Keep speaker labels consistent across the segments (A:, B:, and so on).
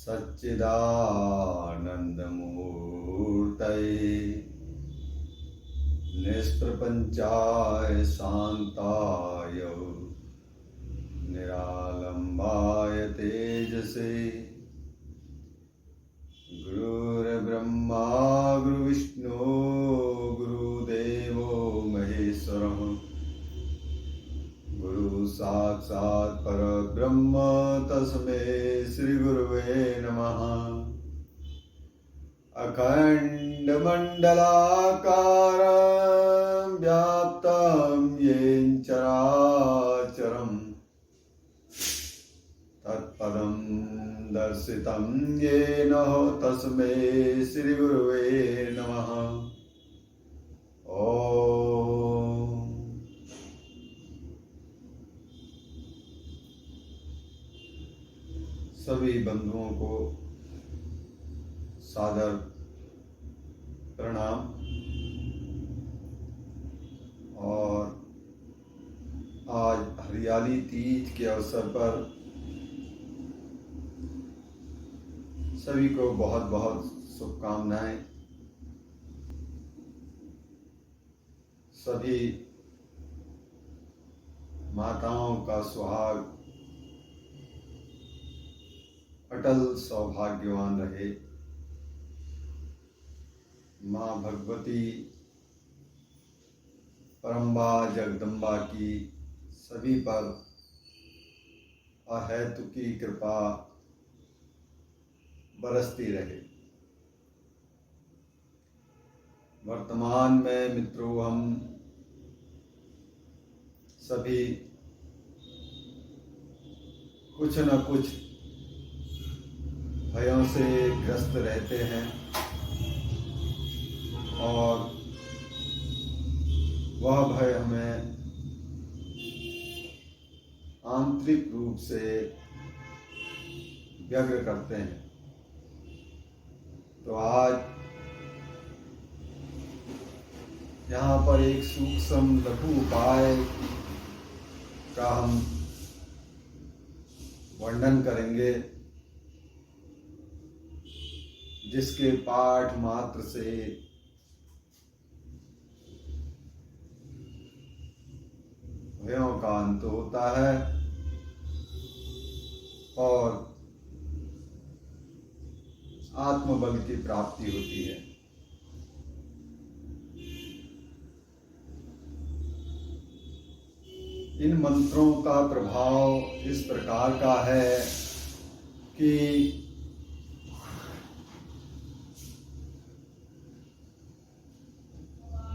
A: सच्चिदानन्दमूर्तये निष्प्रपञ्चाय शान्ताय निरालम्बाय तेजसे गुरुर्ब्रह्मा गुरुविष्णु गुरुदेवो महेश्वरः गुरु साक्षात् परब्रह्म तस्मै श्री गुरुवे नमः। अखण्डमण्डलाकारं व्याप्तं येन चराचरं तत्पदं दर्शितं येन तस्मै श्री गुरुवे नमः। ओम सभी बंधुओं को सादर प्रणाम और आज हरियाली तीज के अवसर पर सभी को बहुत बहुत शुभकामनाएं। सभी माताओं का सुहाग अटल सौभाग्यवान रहे। माँ भगवती परम्बा जगदम्बा की सभी पर अहेतु की कृपा बरसती रहे। वर्तमान में मित्रों हम सभी कुछ न कुछ भयों से ग्रस्त रहते हैं और वह भय हमें आंतरिक रूप से व्यग्र करते हैं। तो आज यहाँ पर एक सूक्ष्म लघु उपाय का हम वर्णन करेंगे, जिसके पाठ मात्र से भयों का अंत होता है और आत्मबल की प्राप्ति होती है। इन मंत्रों का प्रभाव इस प्रकार का है कि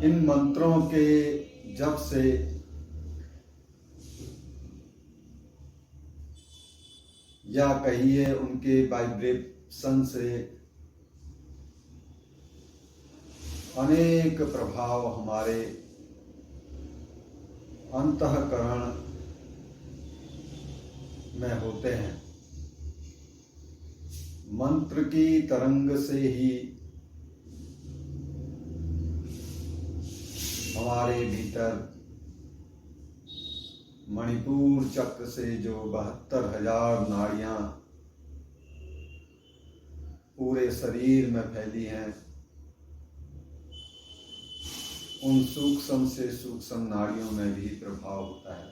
A: इन मंत्रों के जप से या कहिए उनके वाइब्रेशन से अनेक प्रभाव हमारे अंतःकरण में होते हैं। मंत्र की तरंग से ही हमारे भीतर मणिपुर चक्र से जो 72,000 नाड़ियां पूरे शरीर में फैली हैं, उन सूक्ष्म से सूक्ष्म नाड़ियों में भी प्रभाव होता है।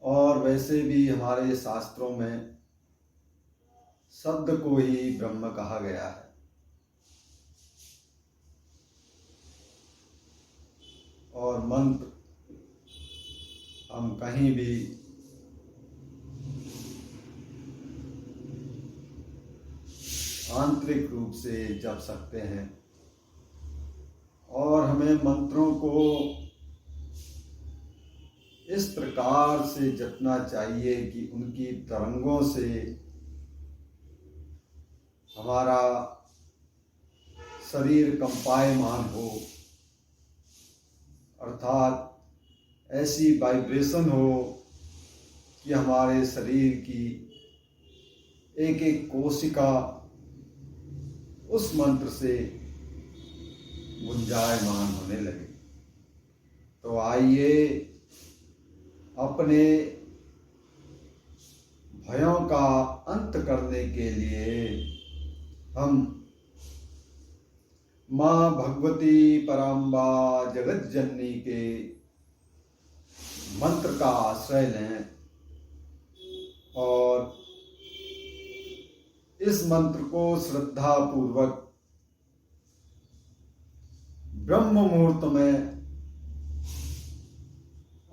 A: और वैसे भी हमारे शास्त्रों में शब्द को ही ब्रह्म कहा गया है और मंत्र हम कहीं भी आंतरिक रूप से जप सकते हैं। और हमें मंत्रों को इस प्रकार से जपना चाहिए कि उनकी तरंगों से हमारा शरीर कंपायमान हो, अर्थात ऐसी वाइब्रेशन हो कि हमारे शरीर की एक एक कोशिका उस मंत्र से गुंजायमान होने लगे। तो आइए अपने भयों का अंत करने के लिए हम माँ भगवती पराम्बा जगत जननी के मंत्र का आश्रय लें और इस मंत्र को श्रद्धा पूर्वक ब्रह्म मुहूर्त में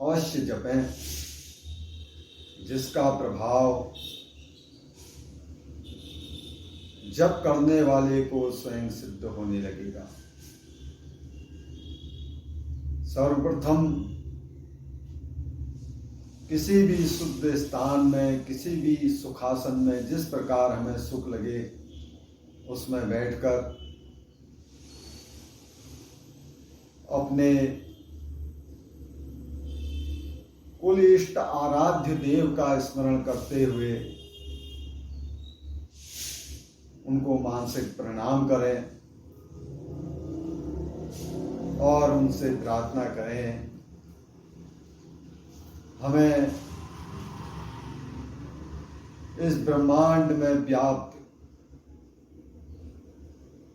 A: अवश्य जपें, जिसका प्रभाव जप करने वाले को स्वयं सिद्ध होने लगेगा। सर्वप्रथम किसी भी शुद्ध स्थान में, किसी भी सुखासन में जिस प्रकार हमें सुख लगे उसमें बैठकर अपने कुल इष्ट आराध्य देव का स्मरण करते हुए उनको मानसिक प्रणाम करें और उनसे प्रार्थना करें हमें इस ब्रह्मांड में व्याप्त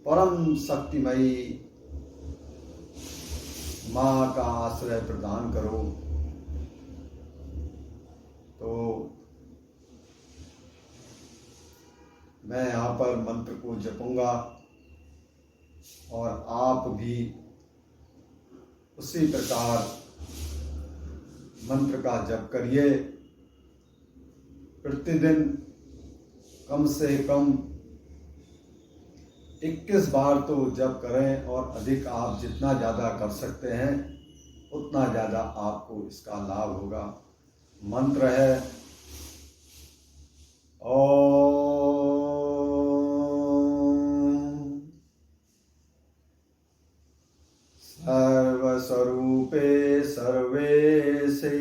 A: परम शक्तिमयी माँ का आश्रय प्रदान करो। तो मैं यहाँ पर मंत्र को जपूंगा और आप भी उसी प्रकार मंत्र का जप करिए। प्रतिदिन कम से कम 21 बार तो जप करें और अधिक आप जितना ज़्यादा कर सकते हैं उतना ज़्यादा आपको इसका लाभ होगा। मंत्र है ओम सर्वस्वरूपे सर्वेशे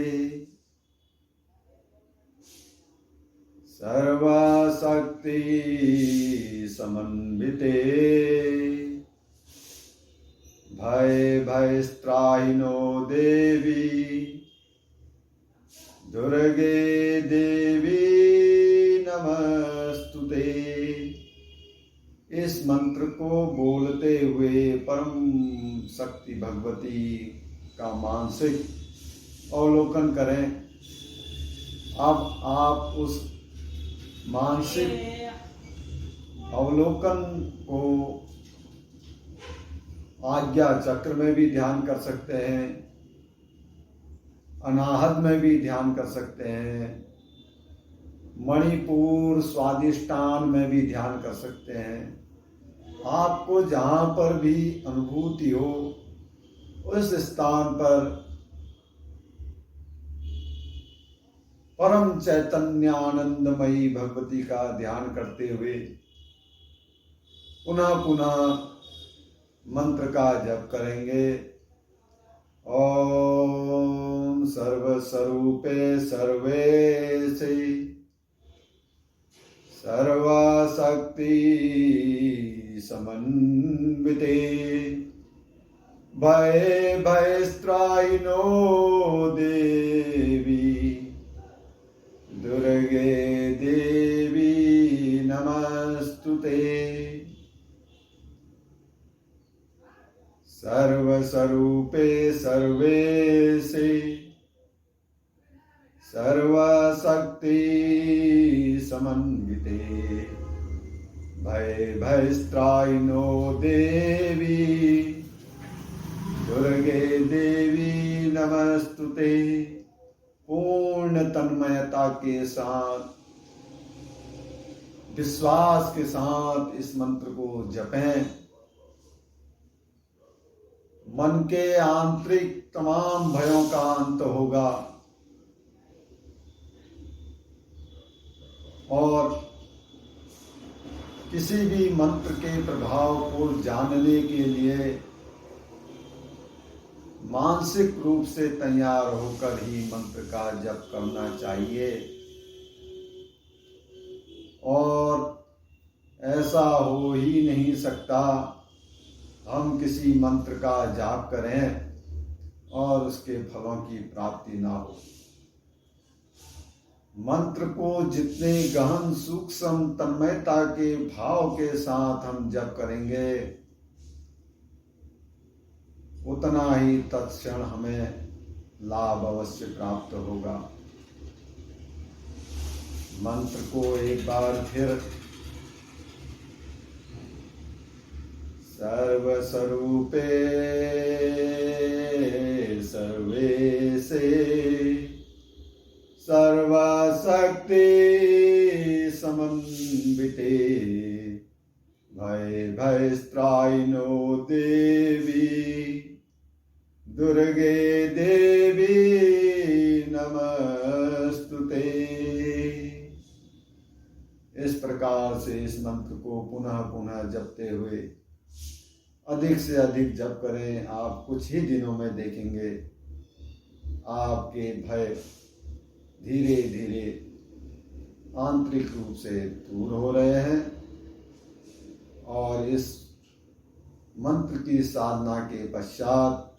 A: सर्वशक्ति समन्विते भय भयस्त्राहिनो देवी दुर्गे देवी नमस्तुते। इस मंत्र को बोलते हुए परम शक्ति भगवती का मानसिक अवलोकन करें। अब आप उस मानसिक अवलोकन को आज्ञा चक्र में भी ध्यान कर सकते हैं, अनाहत में भी ध्यान कर सकते हैं, मणिपुर स्वादिष्टान में भी ध्यान कर सकते हैं। आपको जहाँ पर भी अनुभूति हो उस स्थान पर परम चैतन्यानंदमयी भगवती का ध्यान करते हुए पुनः पुनः मंत्र का जप करेंगे। ओम सर्वस्वरूपे सर्वेशे सर्वशक्ति समन्विते भय भयस्त्राहिनो देवी दुर्गे देवी नमस्तुते। सर्वस्वरूपे सर्वेशे सर्वशक्ति समन्विते भय भयस्त्राहिनो देवी दुर्गे देवी नमस्तुते। पूर्ण तन्मयता के साथ, विश्वास के साथ इस मंत्र को जपें। मन के आंतरिक तमाम भयों का अंत होगा और किसी भी मंत्र के प्रभाव को जानने के लिए मानसिक रूप से तैयार होकर ही मंत्र का जप करना चाहिए। और ऐसा हो ही नहीं सकता हम किसी मंत्र का जाप करें और उसके फलों की प्राप्ति ना हो। मंत्र को जितने गहन सूक्ष्म तन्मयता के भाव के साथ हम जप करेंगे, उतना ही तत्क्षण हमें लाभ अवश्य प्राप्त होगा। मंत्र को एक बार फिर सर्वस्वरूपे सर्वेशे सर्वशक्ति समन्विते भयस्त्रायिनो देवी दुर्गे देवी नमस्तुते। इस प्रकार से इस मंत्र को पुनः पुनः जपते हुए अधिक से अधिक जप करें। आप कुछ ही दिनों में देखेंगे आपके भय धीरे धीरे आंतरिक रूप से दूर हो रहे हैं और इस मंत्र की साधना के पश्चात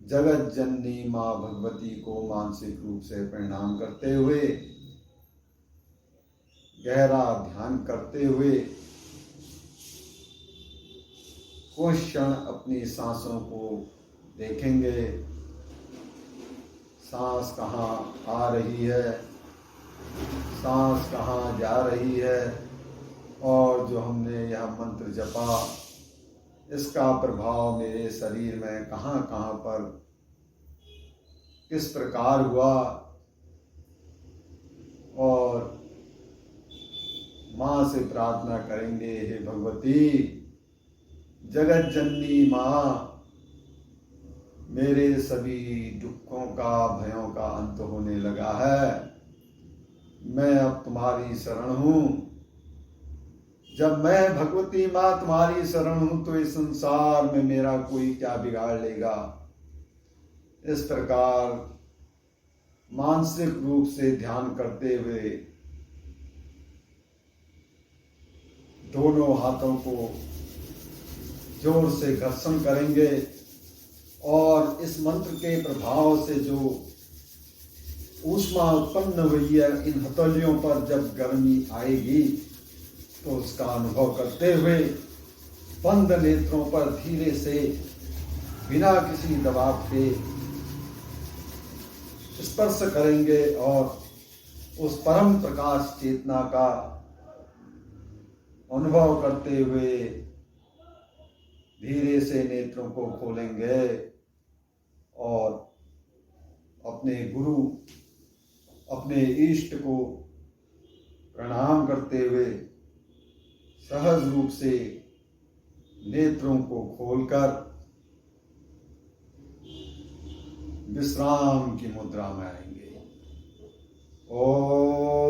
A: जगत जननी माँ भगवती को मानसिक रूप से प्रणाम करते हुए, गहरा ध्यान करते हुए कुछ क्षण अपनी सांसों को देखेंगे। सांस कहाँ आ रही है, सांस कहाँ जा रही है, और जो हमने यह मंत्र जपा इसका प्रभाव मेरे शरीर में कहाँ कहाँ पर किस प्रकार हुआ। और माँ से प्रार्थना करेंगे, हे भगवती जगत जननी माँ, मेरे सभी दुखों का भयों का अंत होने लगा है। मैं अब तुम्हारी शरण हूँ। जब मैं भगवती माँ तुम्हारी शरण हूँ तो इस संसार में मेरा कोई क्या बिगाड़ लेगा। इस प्रकार मानसिक रूप से ध्यान करते हुए दोनों हाथों को जोर से घर्षण करेंगे और इस मंत्र के प्रभाव से जो ऊष्मा उत्पन्न हुई है, इन हथेलियों पर जब गर्मी आएगी तो उसका अनुभव करते हुए बंद नेत्रों पर धीरे से बिना किसी दबाव के स्पर्श करेंगे और उस परम प्रकाश चेतना का अनुभव करते हुए धीरे से नेत्रों को खोलेंगे और अपने गुरु, अपने इष्ट को प्रणाम करते हुए सहज रूप से नेत्रों को खोलकर विश्राम की मुद्रा में आएंगे। ओम